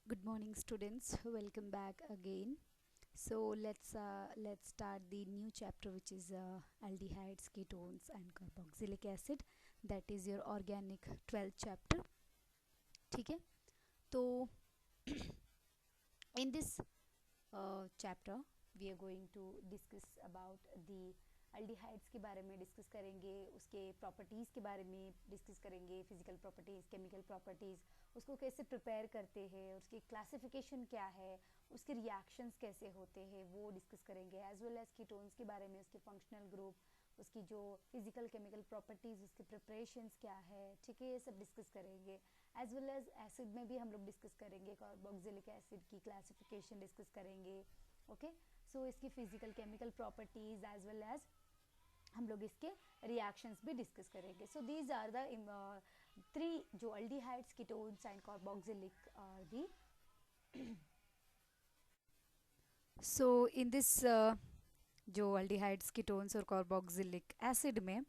Good morning, students. Welcome back again. So let's start the new chapter, which is aldehydes, ketones, and carboxylic acid. That is your organic 12th chapter. ठीक है. तो in this chapter we are going to discuss about the aldehydes के बारे में discuss करेंगे, उसके properties के बारे में डिस्कस करेंगे, फिजिकल प्रॉपर्टीज़, केमिकल प्रॉपर्टीज़, उसको कैसे प्रिपेयर करते हैं, उसकी क्लासिफिकेशन क्या है, उसके रिएक्शंस कैसे होते हैं वो डिस्कस करेंगे, एज वेल एज कीटोन्स के बारे में, उसके फंक्शनल ग्रुप, उसकी जो फिजिकल केमिकल प्रॉपर्टीज़, उसके प्रिपरेशंस क्या है, ठीक है, ये सब डिस्कस करेंगे. एज वेल एज एसिड में भी हम लोग डिस्कस करेंगे, कार्बोक्सिलिक एसिड की क्लासिफिकेशन डिस्कस करेंगे. ओके, सो इसकी physical chemical properties as well as हम लोग इसके रिएक्शंस भी डिस्कस करेंगे. So these are the three जो aldehydes, ketones and carboxylic are the. So in this जो अल्डिहाइड्स, कीटोन्स और कार्बोक्सिलिक एसिड में,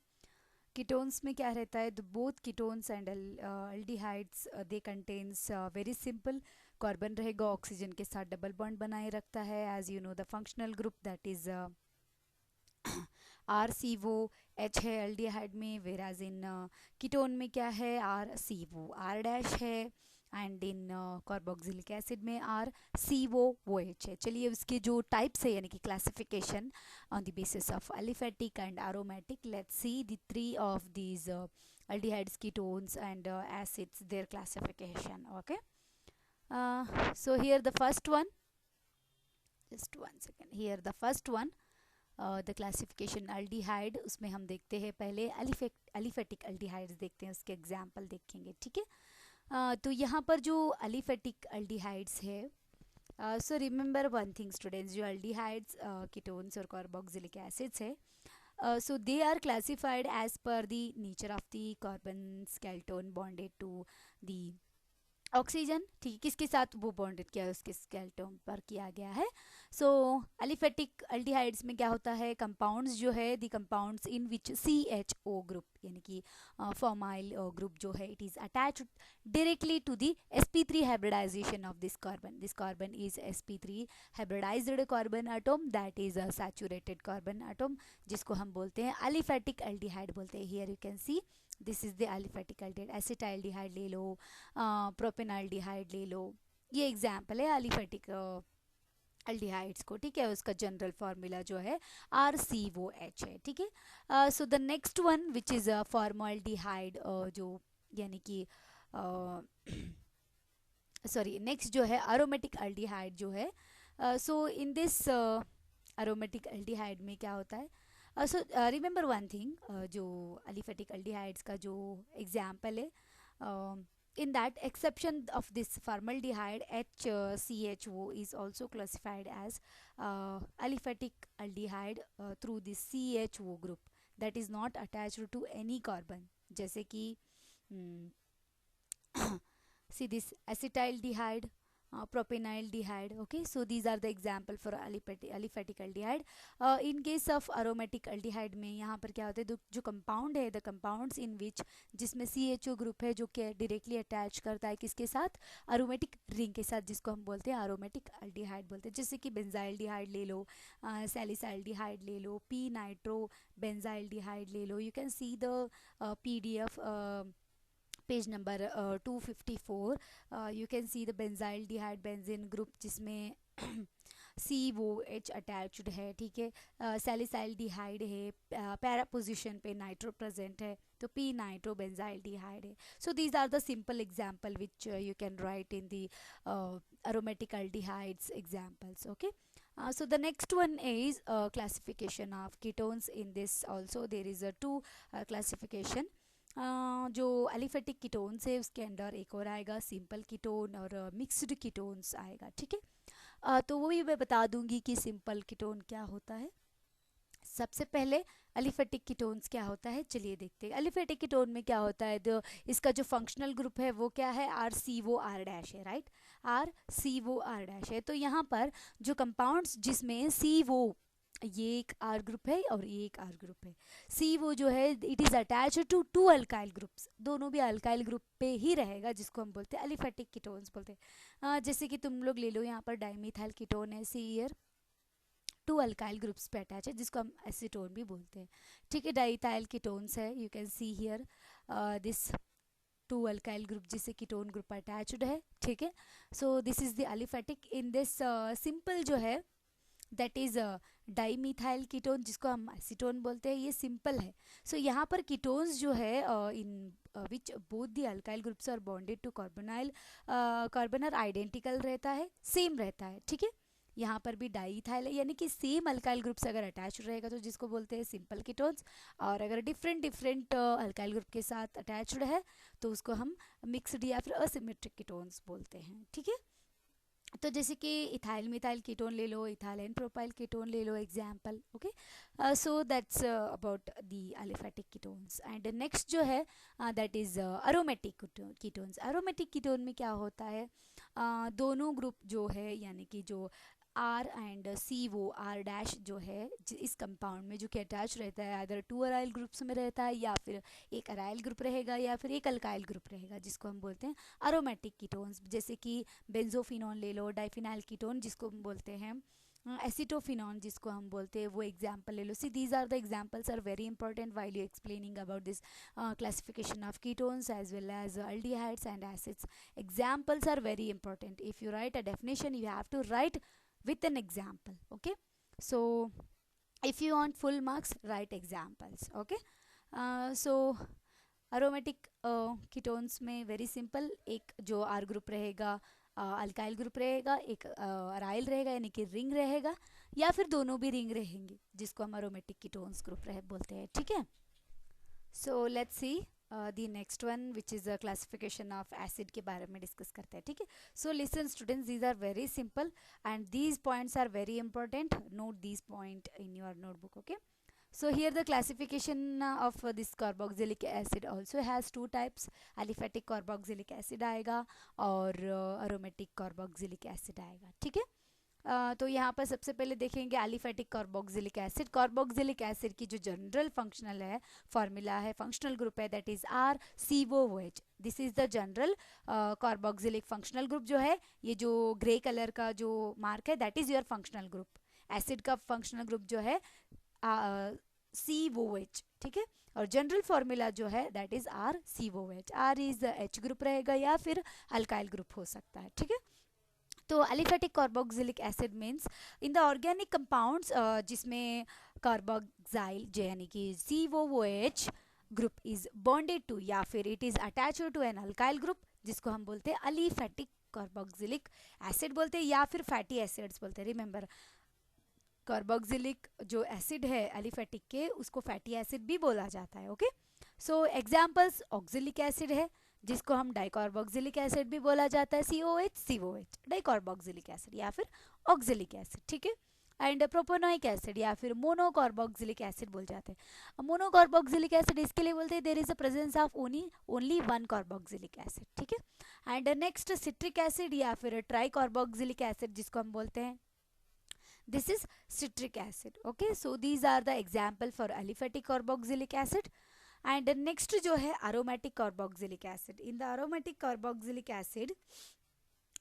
कीटोन्स में क्या रहता है, both ketones and aldehydes they contains very simple. Carbon रहेगा, ऑक्सीजन के साथ डबल बॉन्ड बनाए रखता है. As you know the functional group that is R C वो एच है अल्डिहाइड में, वेराज इन कीटोन में क्या है, आर सी वो आर डैश है, एंड इन कार्बोक्सिलिक एसिड में आर सी वो एच है. चलिए उसके जो टाइप्स है यानी कि classification on the basis of aliphatic and aromatic, let's see the three of these aldehydes, ketones and acids, their classification. Okay, so here the first one, just one second, here the first one, the classification aldehyde, उसमें हम देखते हैं पहले aliphatic aldehydes देखते हैं, उसके example देखेंगे. ठीक है, तो यहाँ पर जो एलिफेटिक अल्डिहाइड्स है, so remember one thing students, जो अल्डिहाइड्स, कीटोन्स और कार्बोक्सिलिक एसिड्स है, so they are classified as per the nature of the carbon skeleton bonded to the oxygen. ठीक है, किसके साथ वो बॉन्डेड किया है, उसके स्केलेटन पर किया गया है. सो एलिफेटिक अल्डिहाइड्स में क्या होता है, कंपाउंड्स जो है, the compounds in which C H O group यानी कि फॉर्माइल ग्रुप जो है, it is attached directly to the sp3 hybridization of this carbon. This carbon is sp3 hybridized carbon atom, that is a saturated carbon atom, जिसको हम बोलते हैं aliphatic aldehyde बोलते हैं. Here you can see this is the aliphatic aldehyde. Acetaldehyde ले लो, प्रोपेनाल्डिहाइड ले लो, ये एग्जाम्पल है एलिफेटिक अल्डिहाइड्स को. ठीक है, उसका जनरल फार्मूला जो है आर सी वो एच है. ठीक है, so the next one which is formaldehyde, जो यानी कि सॉरी नेक्स्ट जो है अरोमेटिक अल्डिहाइड जो है. सो इन दिस अरोमेटिक अल्डिहाइड में क्या होता है, सो रिमेंबर वन थिंग, जो एलिफेटिक अल्डिहाइड्स का जो एग्जाम्पल है, in that exception of this formaldehyde HCHO is also classified as aliphatic aldehyde through this CHO group that is not attached to any carbon. जैसे कि see this acetaldehyde, propanaldehyde. Okay, so these are the example for aliphatic aldehyde. In case of aromatic aldehyde में यहाँ पर क्या होता है, जो compound है, द कंपाउंड्स इन विच, जिसमें CHO ग्रुप है जो कि डायरेक्टली अटैच करता है किसके साथ, अरोमेटिक रिंग के साथ, जिसको हम बोलते हैं अरोमेटिक अल्डिहाइड बोलते हैं. जैसे कि बेंजाइल्डिहाइड ले लो, सैलिसाइल्डिहाइड ले लो, पी नाइट्रो बेंजाइल्डिहाइड ले लो. You can see the PDF page number 254. You can see the benzaldehyde benzene group जिसमें सी वो एच अटैच्ड है. ठीक है, सैलिसाइल्डिहाइड है, पैरा पोजिशन पे नाइट्रो प्रेजेंट है, तो पी नाइट्रो बेंजाइल्डिहाइड है. So these are the simple example which you can write in the aromatic aldehydes examples. Okay, so the next one is classification of ketones. In this also there is a two classification. जो aliphatic ketones है उसके अंदर एक और आएगा simple ketone और mixed ketones आएगा. ठीक है, तो वो भी मैं बता दूंगी कि सिंपल कीटोन क्या होता है. सबसे पहले एलिफेटिक कीटोन्स क्या होता है, चलिए देखते हैं. एलिफेटिक कीटोन में क्या होता है, तो इसका जो फंक्शनल ग्रुप है वो क्या है, आर सी वो आर डैश है. राइट, आर सी वो आर डैश है. तो यहाँ पर जो कंपाउंड्स जिसमें सी वो ये एक आर ग्रुप है और ये एक आर ग्रुप है। सी वो जो है it is attach to two alkyl groups, दोनों भी अल्काइल ग्रुप पे ही रहेगा, जिसको हम बोलते हैं एलिफेटिक कीटोन्स बोलते हैं। जैसे कि तुम लोग ले लो यहाँ पर डाइमिथाइल कीटोन है, see here two alkyl groups पे अटैच है, जिसको हम एसीटोन भी बोलते हैं। ठीक है, डाइथाइल कीटोन्स है, you can see here this two alkyl group जिससे कीटोन ग्रुप अटैच्ड है। ठीक है, so this is the aliphatic in this simple जो है दैट इज डाईमिथाइल कीटोन, जिसको हम एसीटोन बोलते हैं, ये सिंपल है। सो यहाँ पर कीटोन्स जो है in which both the alkyl groups are bonded to carbonyl carbon identical रहता है, सेम रहता है। ठीक है, यहाँ पर भी डाईथाइल है, यानी कि सेम अल्काइल ग्रुप से अगर अटैच रहेगा तो जिसको बोलते हैं सिंपल कीटोन्स, और अगर डिफरेंट डिफरेंट अल्काइल ग्रुप के साथ अटैच्ड है तो उसको हम मिक्सड या फिर असिमेट्रिक कीटोन्स बोलते हैं। ठीक है, तो जैसे कि इथाइल मिथाइल कीटोन ले लो, इथाइल एंड प्रोपाइल कीटोन ले लो example. Okay, so that's about the aliphatic ketones. And next जो है that is aromatic ketones. Aromatic ketone में क्या होता है, दोनों ग्रुप जो है यानी कि जो आर एंड सी वो आर डैश जो है इस कंपाउंड में जो कि अटैच रहता है, अदर टू अराइल ग्रुप्स में रहता है या फिर एक अराइल ग्रुप रहेगा या फिर एक अल्काइल ग्रुप रहेगा, जिसको हम बोलते हैं अरोमेटिक कीटोन्स। जैसे कि बेंजोफिनॉन ले लो, डाइफिनाइल कीटोन जिसको हम बोलते हैं एसिटोफिनॉन जिसको हम बोलते हैं, वो एग्जाम्पल ले लो। See these are the examples are very important while you explaining about this classification of ketones as well as aldehydes and acids. Examples are very important. If you write a definition, you have to write with an example. Okay, so if you want full marks, write examples. Okay, so aromatic ketones में very simple, एक जो R group रहेगा alkyl group रहेगा, एक aryl रहेगा यानी कि ring रहेगा, या फिर दोनों भी रिंग रहेंगे, जिसको हम अरोमेटिक कीटोन्स ग्रुप बोलते हैं। ठीक है, so let's see the next one which is a classification of acid के बारे में डिस्कस करते हैं। ठीक है, so listen students, these are very simple and these points are very important, note these point in your notebook. Okay, so here the classification of this carboxylic acid also has two types, aliphatic carboxylic acid आएगा और aromatic carboxylic acid आएगा। ठीक है, तो यहाँ पर सबसे पहले देखेंगे aliphatic carboxylic acid. Carboxylic acid की जो जनरल फंक्शनल है फॉर्मूला है, फंक्शनल ग्रुप है, that is R C O H. This is the general carboxylic functional group जो है, ये जो ग्रे कलर का जो मार्क है that is your functional group. Acid का फंक्शनल ग्रुप जो है सी ओ एच। ठीक है, और जनरल फॉर्मूला जो है that is R C O H. R is H group रहेगा या फिर अल्काइल ग्रुप हो सकता है। ठीक है, तो aliphatic carboxylic acid means in the organic compounds जिसमें कार्बोक्साइल यानी कि COOH group is bonded to या फिर it is attached to an alkyl group, जिसको हम बोलते हैं एलिफेटिक कार्बोक्सिलिक एसिड बोलते हैं या फिर फैटी एसिड्स बोलते हैं। रिमेंबर, कार्बोक्सिलिक जो एसिड है एलिफेटिक के, उसको फैटी एसिड भी बोला जाता है। ओके, सो एग्जाम्पल्स ऑक्सिलिक एसिड है जिसको हम डाइकार्बोक्सिलिक एसिड भी बोला जाता है, COH डाइकार्बोक्सिलिक एसिड या फिर ऑक्सिलिक एसिड। ठीक है, एंड प्रोपोनोइक एसिड या फिर मोनोकार्बोक्सिलिक एसिड बोल जाते हैं। मोनोकार्बोक्सिलिक एसिड इसके लिए बोलते हैं there is a presence of only one carboxylic acid. ठीक है, एंड नेक्स्ट सिट्रिक एसिड या फिर ट्राइकार्बोक्सिलिक एसिड जिसको हम बोलते हैं, this is citric acid. Okay, so these are the example for aliphatic carboxylic acid. And next जो है aromatic carboxylic acid. In the aromatic carboxylic acid,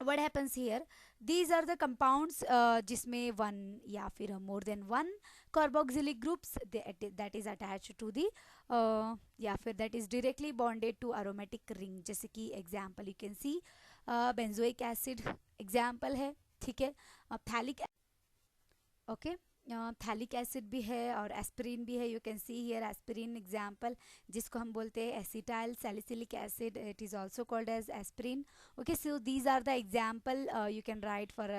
what happens here, these are the compounds जिसमें one या फिर more than one carboxylic groups that is attached to the या फिर that is directly bonded to aromatic ring। जैसे कि example you can see benzoic acid example है। ठीक है, phthalic ओके, थैलिक एसिड भी है और एस्पिरिन भी है। You can see here aspirin example जिसको हम बोलते हैं acetyl salicylic acid, it is also called as aspirin. Okay, so these are the example you can write for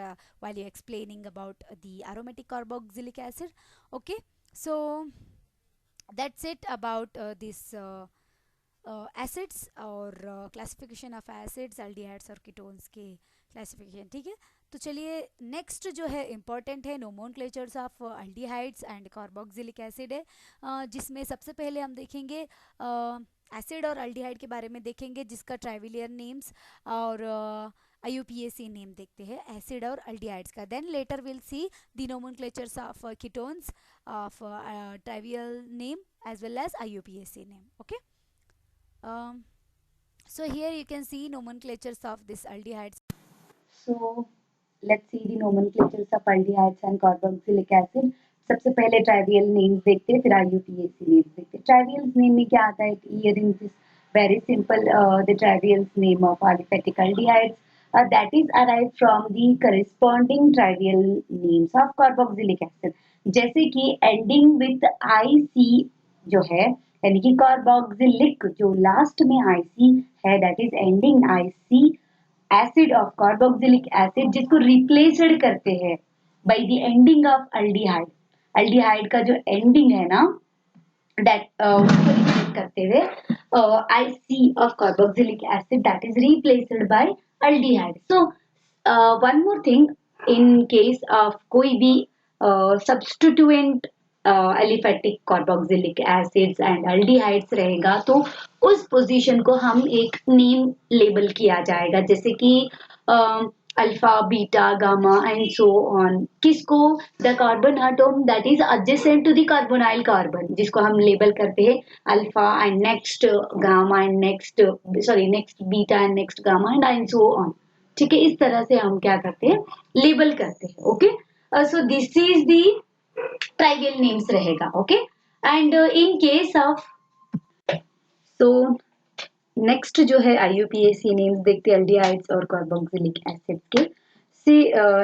while you explaining about the aromatic carboxylic acid. Okay, so that's it about this acids और classification of acids, aldehydes और ketones के classification. ठीक है, तो चलिए next जो है important है nomenclatures of aldehydes and carboxylic acid है, जिसमें सबसे पहले हम देखेंगे एसिड और अल्डिहाइड के बारे में देखेंगे जिसका ट्राइविलियर नेम्स और IUPAC नेम देखते हैं एसिड और अल्डिहाइड्स का. Then later will see the nomenclatures of ketones of trivial name as well as IUPAC name. Okay. Um, so here you can see nomenclatures of this aldehydes. So let's see the nomenclatures of aldehydes and carboxylic acid. सबसे पहले trivial names देखते हैं, फिर IUPAC names देखते हैं. Trivial name में क्या आता है? Here in this very simple, the trivial name of aliphatic aldehydes that is arrived from the corresponding trivial names of carboxylic acid. जैसे कि ending with IC जो है, यानी कि कार्बोक्सिलिक जो लास्ट में IC है, that is ending IC acid of carboxylic acid, जिसको रिप्लेसड करते हैं by the ending of aldehyde. Aldehyde का जो एंडिंग है ना, that उसको रिप्लेस करते हुए IC of carboxylic acid that is replaced by aldehyde. So one more thing, in case of कोई भी substituent aliphatic carboxylic acids and aldehydes रहेगा, तो उस पोजीशन को हम एक नेम लेबल किया जाएगा, जैसे कि alpha, beta, gamma and so on. किसको? The carbon atom that is adjacent to the carbonyl carbon, जिसको हम लेबल करते हैं alpha and next gamma and next next beta and next gamma and so on. ठीक है, इस तरह से हम क्या करते हैं? लेबल करते हैं. Okay, so this is the trivial names रहेगा. Okay, and in case of, so next जो है IUPAC नेम्स देखते हैं एल्डिहाइड्स और कार्बोक्सिलिक एसिड्स के. सी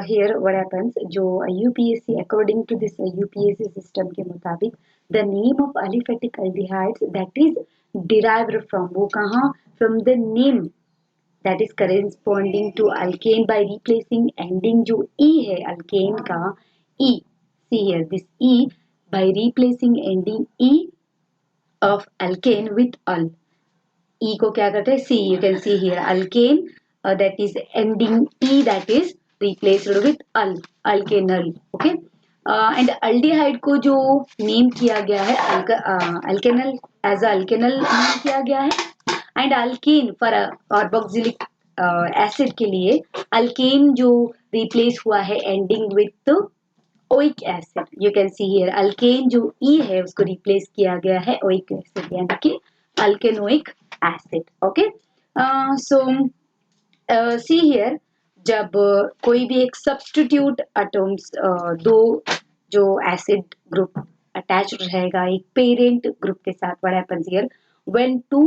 हियर व्हाट हैपेंस, जो IUPAC according to this IUPAC system के मुताबिक the name of aliphatic aldehydes that is derived from, वो कहाँ? From the name that is corresponding to alkane by replacing ending जो E है alkane का, E. See here this E by replacing ending E of alkane with al. E को क्या करते हैं? C. You can see here alkane that is ending E that is replaced with al, alkanal. Okay, and aldehyde को जो name किया गया है alkanal as a alkanal name किया गया है, and alkane for carboxylic acid के लिए alkane जो replace हुआ है ending with oic acid. You can see here alkane जो E है उसको replace किया गया है oic acid, यानी कि alkanoic acid. Okay, so see here, जब कोई भी एक सब्स्टिट्यूट एटम्स दो जो एसिड ग्रुप अटैच्ड रहेगा एक पेरेंट ग्रुप के साथ, what happens here when two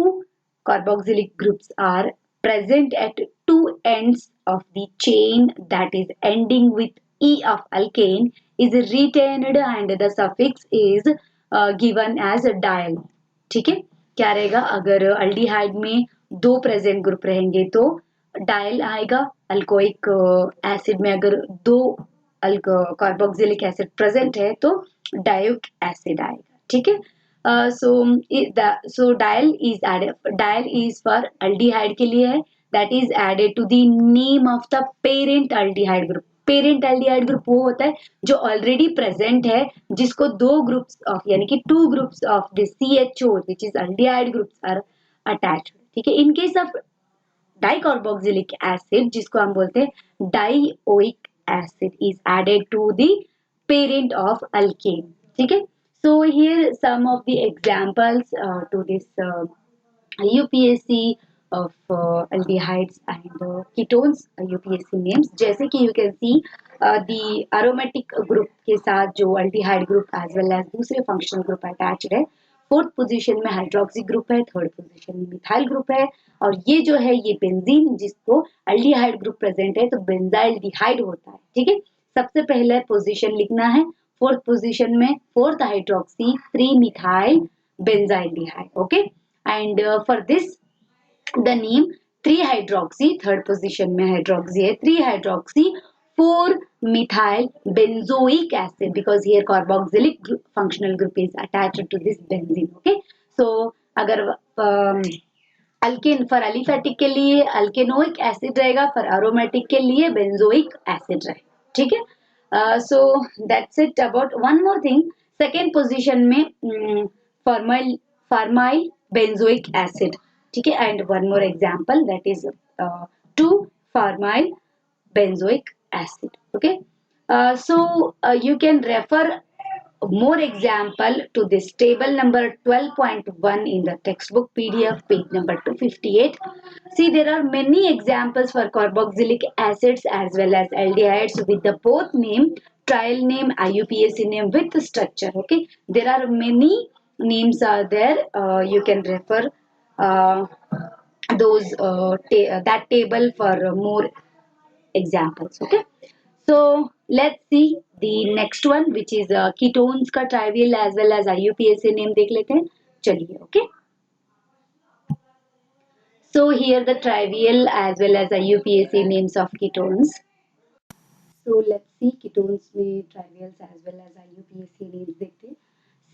carboxylic groups are present at two ends of the chain that is ending with E of alkane is retained and the suffix is given as dial. ठीक है, क्या रहेगा? अगर aldehyde में दो present group रहेंगे तो dial आएगा. अल्कोइक एसिड में अगर दो कार्बोक्सिलिक एसिड प्रेजेंट है तो डायोइक एसिड आएगा. ठीक है, so dial is for aldehyde के लिए है, that is added to the name of the parent aldehyde group. Parent aldehyde group वो होता है जो ऑलरेडी प्रेजेंट है, जिसको दो ग्रुप्स ऑफ यानी कि two groups of the CHO which is aldehyde groups are attached. ठीक है, in case of dicarboxylic acid जिसको हम बोलते हैं dioic acid is added to the parent of alkane. ठीक है, so here some of the examples to this IUPAC of aldehydes and ketones IUPAC names, जैसे कि you can see the aromatic group के साथ जो aldehyde group as well as दूसरे functional group attached है. Fourth position में hydroxy group है, third position में मिथाइल ग्रुप है, और ये जो है ये बेंजीन जिसको अल्डिहाइड ग्रुप प्रेजेंट है तो बेंजाइल डिहाइड होता है. ठीक है, सबसे पहले पोजीशन लिखना है. फोर्थ पोजीशन में fourth hydroxy, 3 methyl benzaldehyde. Okay, and for this the name 3 hydroxy, third position में हाइड्रोक्सी है, 3 hydroxy 4 methyl benzoic acid because here carboxylic functional group is attached to this benzene. Okay, so अगर alkane for aliphatic के लिए अल्केनोइक acid रहेगा, for aromatic के लिए benzoic acid रहेगा. ठीक है, so that's it about one more thing. Second position में फॉर्माइल बेंजोइक एसिड. ठीक है, and one more example that is 2 formyl benzoic acid. Okay. You can refer more example to this table number 12.1 in the textbook PDF page number 258. See, there are many examples for carboxylic acids as well as aldehydes with the both name, trial name, IUPAC name with the structure. Okay, there are many names are there. You can refer uh, that table for more examples. Okay, so let's see the next one, which is ketones का trivial as well as IUPAC name देख लेते हैं. चलिए, okay. So here the trivial as well as IUPAC names of ketones. So let's see ketones में trivials as well as IUPAC names देखते हैं.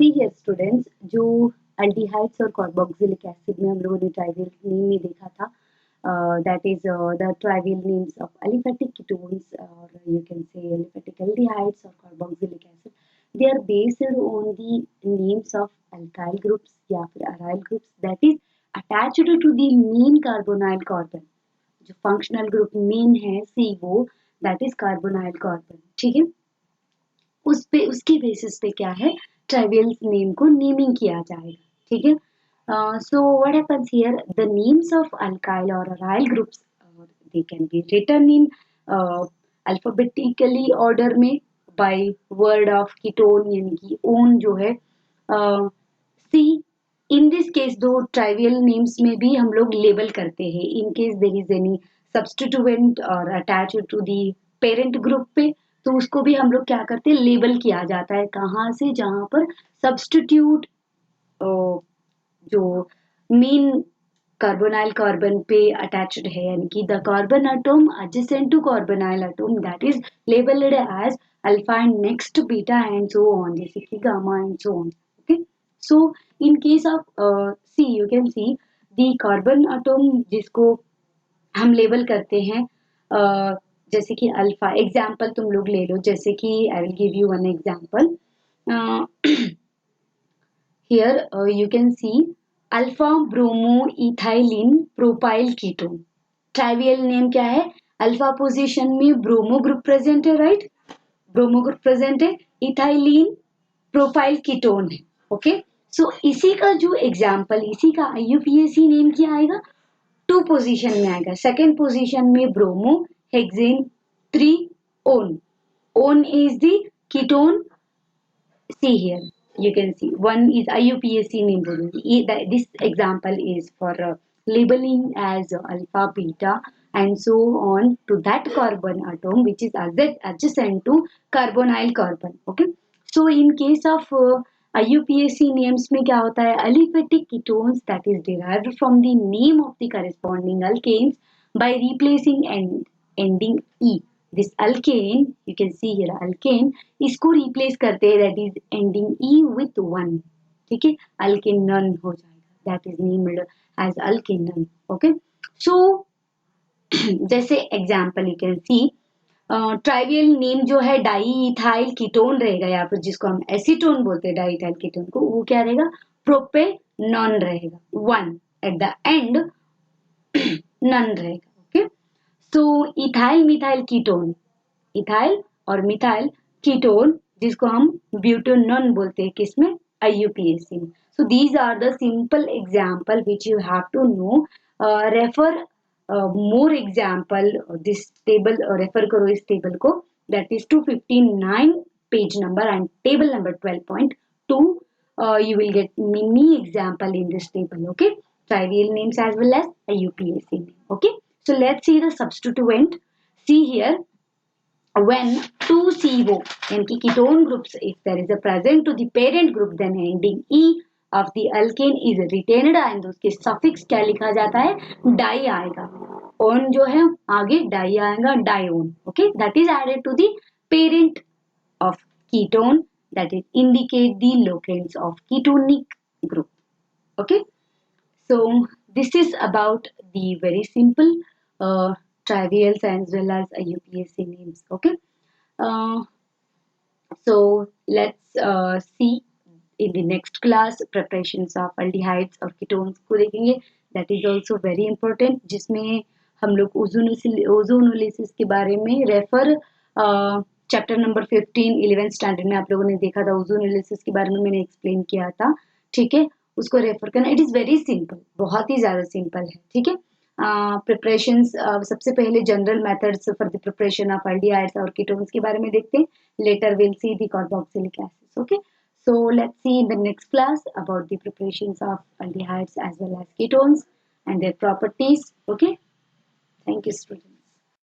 See here students, जो aldehydes और carboxylic acid में हम लोगों ने trivial name में देखा था, that is the trivial names of aliphatic ketones, or you can say aliphatic aldehydes or carboxylic acid. They are based on the names of alkyl groups या फिर aryl groups that is attached to the mean carbonyl carbon. जो functional group main है CO, that is carbonyl carbon. ठीक है, उस पे उसकी basis पे क्या है, ट्राइवियल नेम को नेमिंग किया जाएगा. ठीक है, so what happens here, the names of alkyl or aryl groups, they can be written in alphabetically order में by word of ketone, यानी कि ओन जो है. सी, इन दिस केस दो ट्राइवियल नेम्स में भी हम लोग लेबल करते हैं in case there is any substituent और attach to the parent group पे, तो उसको भी हम लोग क्या करते हैं, लेबल किया जाता है. कहाँ से, जहाँ पर सब्स्टिट्यूट जो मीन कार्बोनाइल कार्बन पे अटैच्ड है, यानी कि the carbon atom adjacent to carbonyl atom, that is labelled as alpha and next beta and so on, जैसे कि gamma and so on. Okay, so in case of C, you can see the carbon atom जिसको हम label करते हैं, जैसे कि alpha. Example तुम लोग ले लो, जैसे कि I will give you one example. Here you can see alpha bromo ethylene propyl ketone. Trivial name क्या है, अल्फा पोजीशन में ब्रोमो ग्रुप प्रेजेंट है, राइट, ब्रोमो ग्रुप प्रेजेंट है, इथाइलिन प्रोपाइल कीटोन है. ओके, सो इसी का जो example, इसी का IUPAC नेम क्या आएगा, टू पोजीशन में आएगा. सेकेंड पोजीशन में bromo hexane 3 own. Own is the ketone. See here, you can see one is IUPAC name. This example is for labeling as alpha, beta, and so on to that carbon atom which is adjacent to carbonyl carbon. Okay, so in case of IUPAC names में क्या होता है, aliphatic ketones that is derived from the name of the corresponding alkanes by replacing and ending E. This alkane, you can see here alkane, इसको replace करते हैं, that is ending E with 1. ठीक है, alkanone हो जाएगा, that is named as alkanone. Okay, so जैसे example you can see trivial name जो है डाई इथाइल कीटोन रहेगा, या फिर जिसको हम एसीटोन बोलते हैं डाई इथाइल कीटोन को, वो क्या रहेगा, प्रोपेनॉन रहेगा. 1 एट द एंड नन रहेगा. Okay, so ethyl methyl ketone, ethyl और मिथाइल कीटोन जिसको हम ब्यूटेनॉन बोलते हैं, किसमें, IUPAC में. So these are the simple example which you have to know. Refer more example, this table refer करो इस table को, that is 259 page number and table number 12.2. You will get many example in this table. Okay, trivial names as well as IUPAC name. Okay, so let's see the substituent. See here, when two CO यानी कि ketone groups, if there is a present to the parent group, then ending E of the alkane is retained and उसके suffix क्या लिखा जाता है, die आएगा. Own जो है आगे डाई आएगा, dione. Okay, that is added to the parent of ketone, that is indicate the locales of ketonic group. Okay, so this is about the very simple trivials as well as IUPAC names. Okay, uh, so let's see in the next class preparations of aldehydes और ketones को देखेंगे. That is also very important, जिसमें हम लोग ozonolysis के बारे में refer chapter number 15 11th standard में आप लोगों ने देखा था, ओजोनोलिसिस के बारे में मैंने एक्सप्लेन किया था, ठीक है, उसको रेफर करना। इट इज़ वेरी सिंपल, बहुत ही ज़्यादा सिंपल है, ठीक है। प्रिपरेशंस सबसे पहले general methods for the preparation of aldehydes और कीटोन्स के बारे में देखते हैं। Later will see the carboxylic acids, okay. So let's see in the next class about the preparations of aldehydes as well as ketones and their properties. Okay. Thank you, students.